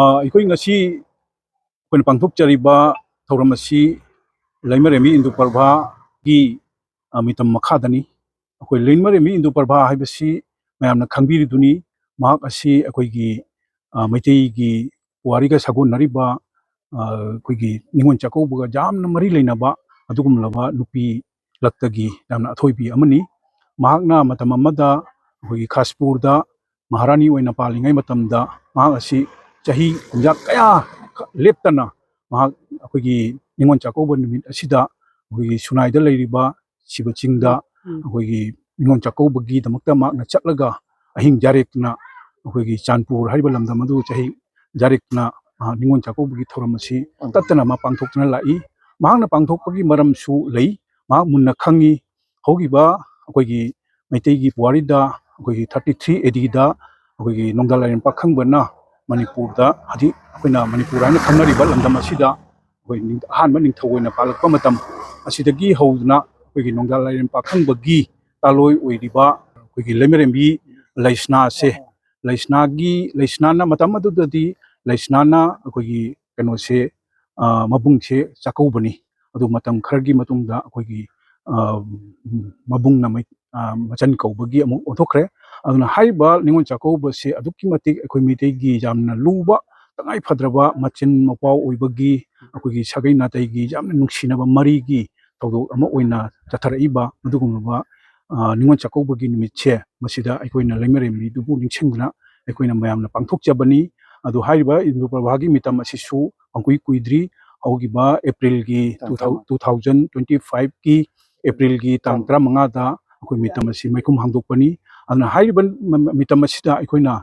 ꯑꯩꯈꯣꯏ ꯉꯁꯤ ꯑꯩꯈꯣꯏꯅ ꯄꯥꯡꯊꯣꯛꯆꯔꯤꯕ ꯊꯧꯔꯝ ꯑꯁꯤ ꯂꯩꯃꯔꯦꯝꯕꯤ ꯏꯟꯗꯨ ꯄꯔꯚꯥꯒꯤ ꯃꯤꯇꯝ ꯃꯈꯥꯗꯅꯤ꯫ ꯑꯩꯈꯣꯏ ꯂꯩꯃꯔꯦꯝꯕꯤ ꯏꯟꯗꯨ ꯄꯔꯚꯥ ꯍꯥꯏꯕꯁꯤ ꯃꯌꯥꯝꯅ ꯈꯪꯕꯤꯔꯤꯗꯨꯅꯤ꯫ ꯃꯍꯥꯛ ꯑꯁꯤ ꯑꯩꯈꯣꯏꯒꯤ ꯃꯩꯇꯩꯒꯤ ꯄꯨꯋꯥꯔꯤꯒ ꯁꯥꯒꯣꯟꯅꯔꯤꯕ ꯑꯩꯈꯣꯏꯒꯤ ꯅꯤꯉꯣꯜ ꯆꯥꯛꯀꯧꯕꯒ ꯌꯥꯝꯅ ꯃꯔꯤ ꯂꯩꯅꯕ ꯑꯗꯨꯒꯨꯝꯂꯕ ꯅꯨꯄꯤ ꯂꯛꯇꯒꯤ ꯌꯥꯝꯅ ꯑꯊꯣꯏꯕꯤ ꯑꯃꯅꯤ꯫ ꯃꯍꯥꯛꯅ ꯃꯇꯝ ꯑꯃꯗ ꯑꯩꯈꯣꯏꯒꯤ ꯈꯥꯁꯄꯨꯔꯗ ꯃꯍꯥꯔꯥꯅꯤ ꯑꯣꯏꯅ ꯄꯥꯜꯂꯤꯉꯩ ꯃꯇꯝꯗ ꯃꯍꯥꯛ ꯑꯁꯤ ꯆꯍꯤ ꯀꯨꯝꯖꯥ ꯀꯌꯥ ꯂꯦꯞꯇꯅ ꯃꯍꯥꯛ ꯑꯩꯈꯣꯏꯒꯤ ꯅꯤꯉꯣꯜ ꯆꯥꯛꯀꯧꯕ ꯅꯨꯃꯤꯠ ꯑꯁꯤꯗ ꯑꯩꯈꯣꯏꯒꯤ ꯁꯨꯅꯥꯏꯗ ꯂꯩꯔꯤꯕ ꯁꯤꯕ ꯆꯤꯡꯗ ꯑꯩꯈꯣꯏꯒꯤ ꯅꯤꯉꯣꯜ ꯆꯥꯛꯀꯧꯕꯒꯤꯗꯃꯛꯇ ꯃꯍꯥꯛꯅ ꯆꯠꯂꯒ ꯑꯍꯤꯡ ꯌꯥꯔꯦꯛꯇꯨꯅ ꯑꯩꯈꯣꯏꯒꯤ ꯆꯥꯟꯄꯨꯔ ꯍꯥꯏꯔꯤꯕ ꯂꯝꯗꯝ ꯑꯗꯨ ꯆꯍꯤ ꯌꯥꯔꯦꯛꯇꯨꯅ ꯅꯤꯉꯣꯜ ꯆꯥꯛꯀꯧꯕꯒꯤ ꯊꯧꯔꯝ ꯑꯁꯤ ꯇꯠꯇꯅ ꯃꯥ ꯄꯥꯡꯊꯣꯛꯇꯨꯅ ꯂꯥꯛꯏ꯫ ꯃꯍꯥꯛꯅ ꯄꯥꯡꯊꯣꯛꯄꯒꯤ ꯃꯔꯝꯁꯨ ꯂꯩ꯫ ꯃꯍꯥꯛ ꯃꯨꯟꯅ ꯈꯪꯉꯤ ꯍꯧꯈꯤꯕ ꯑꯩꯈꯣꯏꯒꯤ ꯃꯩꯇꯩꯒꯤ ꯄꯨꯋꯥꯔꯤꯗ ꯑꯩꯈꯣꯏꯒꯤ 33 AD ꯑꯩꯈꯣꯏꯒꯤ ꯅꯣꯡꯗꯥ ꯂꯥꯏꯔꯦꯟ ꯄꯥꯈꯪꯕꯅ ꯃꯅꯤꯄꯨꯔꯗ ꯍꯧꯖꯤꯛ ꯑꯩꯈꯣꯏꯅ ꯃꯅꯤꯄꯨꯔ ꯍꯥꯏꯅ ꯈꯪꯅꯔꯤꯕ ꯂꯝꯗꯝ ꯑꯁꯤꯗ ꯑꯩꯈꯣꯏ ꯑꯍꯥꯟꯕ ꯅꯤꯡꯊꯧ ꯑꯣꯏꯅ ꯄꯥꯜꯂꯛꯄ ꯃꯇꯝ ꯑꯁꯤꯗꯒꯤ ꯍꯧꯗꯨꯅ ꯑꯩꯈꯣꯏꯒꯤ ꯅꯣꯡꯗꯥ ꯂꯥꯏꯔꯦꯟ ꯄꯥꯈꯪꯕꯒꯤ ꯇꯥꯂꯣꯏ ꯑꯣꯏꯔꯤꯕ ꯑꯩꯈꯣꯏꯒꯤ ꯂꯩꯃꯔꯦꯝꯕꯤ ꯂꯩꯁꯅꯥꯁꯦ ꯂꯩꯁꯅꯥꯅ ꯃꯇꯝ ꯑꯗꯨꯗꯗꯤ ꯂꯩꯁꯅꯥꯅ ꯑꯩꯈꯣꯏꯒꯤ ꯀꯩꯅꯣꯁꯦ ꯃꯕꯨꯡꯁꯦ ꯆꯥꯛꯀꯧꯕꯅꯤ꯫ ꯑꯗꯨ ꯃꯇꯝ ꯈꯔꯒꯤ ꯃꯇꯨꯡꯗ ꯑꯩꯈꯣꯏꯒꯤ ꯃꯕꯨꯡꯅ ꯃꯆꯟ ꯀꯧꯕꯒꯤ ꯑꯃꯨꯛ ꯑꯣꯟꯊꯣꯛꯈ꯭ꯔꯦ꯫ ꯑꯗꯨꯅ ꯍꯥꯏꯔꯤꯕ ꯅꯤꯉꯣꯜ ꯆꯥꯛꯀꯧꯕꯁꯦ ꯑꯗꯨꯛꯀꯤ ꯃꯇꯤꯛ ꯑꯩꯈꯣꯏ ꯃꯩꯇꯩꯒꯤ ꯌꯥꯝꯅ ꯂꯨꯕ ꯇꯉꯥꯏ ꯐꯗ꯭ꯔꯕ ꯃꯆꯤꯟ ꯃꯄꯥꯎ ꯑꯣꯏꯕꯒꯤ ꯑꯩꯈꯣꯏꯒꯤ ꯁꯥꯒꯩ ꯅꯥꯇꯩꯒꯤ ꯌꯥꯝꯅ ꯅꯨꯡꯁꯤꯅꯕ ꯃꯔꯤꯒꯤ ꯊꯧꯗꯣꯛ ꯑꯃ ꯑꯣꯏꯅ ꯆꯠꯊꯔꯛꯏꯕ ꯑꯗꯨꯒꯨꯝꯂꯕ ꯅꯤꯉꯣꯜ ꯆꯥꯛꯀꯧꯕꯒꯤ ꯅꯨꯃꯤꯠꯁꯦ ꯃꯁꯤꯗ ꯑꯩꯈꯣꯏꯅ ꯂꯩꯃꯔꯦꯝꯕꯤꯗꯨꯕꯨ ꯅꯤꯡꯁꯤꯡꯗꯨꯅ ꯑꯩꯈꯣꯏꯅ ꯃꯌꯥꯝꯅ ꯄꯥꯡꯊꯣꯛꯆꯕꯅꯤ꯫ ꯑꯗꯨ ꯍꯥꯏꯔꯤꯕ ꯏꯟꯗꯨ ꯄꯔꯚꯥꯒꯤ ꯃꯤꯇꯝ ꯑꯁꯤꯁꯨ ꯄꯪꯀꯨꯏ ꯀꯨꯏꯗ꯭ꯔꯤ ꯍꯧꯈꯤꯕ ꯑꯦꯄ꯭ꯔꯤꯜꯒꯤ 2025ꯒꯤ ꯑꯦꯄ꯭ꯔꯤꯜꯒꯤ ꯇꯥꯡ 15ꯗ ꯑꯩꯈꯣꯏ ꯃꯤꯇꯝ ꯑꯁꯤ ꯃꯩꯈꯨꯝ ꯍꯥꯡꯗꯣꯛꯄꯅꯤ꯫ ꯑꯗꯨꯅ ꯍꯥꯏꯔꯤꯕ ꯃꯤꯇꯝ ꯑꯁꯤꯗ ꯑꯩꯈꯣꯏꯅ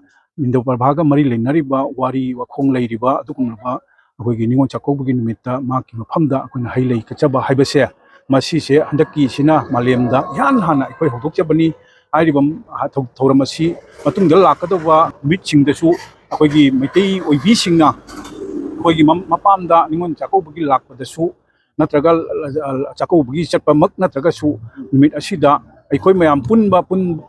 ꯏꯟꯗꯨ ꯄꯔꯚꯥꯒ ꯃꯔꯤ ꯂꯩꯅꯔꯤꯕ ꯋꯥꯔꯤ ꯋꯥꯈꯣꯡ ꯂꯩꯔꯤꯕ ꯑꯗꯨꯒꯨꯝꯂꯕ ꯑꯩꯈꯣꯏꯒꯤ ꯅꯤꯉꯣꯜ ꯆꯥꯛꯀꯧꯕꯒꯤ ꯅꯨꯃꯤꯠꯇ ꯃꯍꯥꯛꯀꯤ ꯃꯐꯝꯗ ꯑꯩꯈꯣꯏꯅ ꯍꯩ ꯂꯩ ꯀꯠꯆꯕ ꯍꯥꯏꯕꯁꯦ ꯃꯁꯤꯁꯦ ꯍꯟꯗꯛꯀꯤꯁꯤꯅ मालेमदा इहान हाना अखोई हौदोकचबनी हाइरिबम थौरम असि मतुंगदा लाकदबा मिटसिंगदसु अखोइगी मैतै ओइबिसिंगना अखोइगी मपामदा निंगोन चाकौबगी लाकपदसु नत्रगा चाकौबगी चटपमक नत्रगसु निमिट असिदा अखोइ मयाम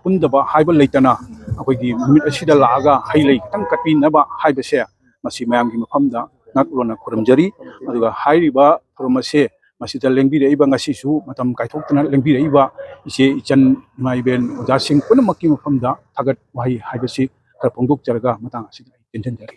पुनदबा हाइबा लेतना अखोइगी निमिट असिदा लागा हाइलै खतंग कटपिनबा हाइबसे मसि मयामगी मफमदा नाकलोना खुरमजरी अदुगा हाइरिबा थौरमसे मसीदा लेंबिरइबा ngasisu matam kaithokna लेंबिरइबा इसे इचन माइबेन ओजासिंग पुनमक्की मफमदा थागत वाहि हाइबसी खर फोंदोक जरगा मतंग असिदा टेंशन जरी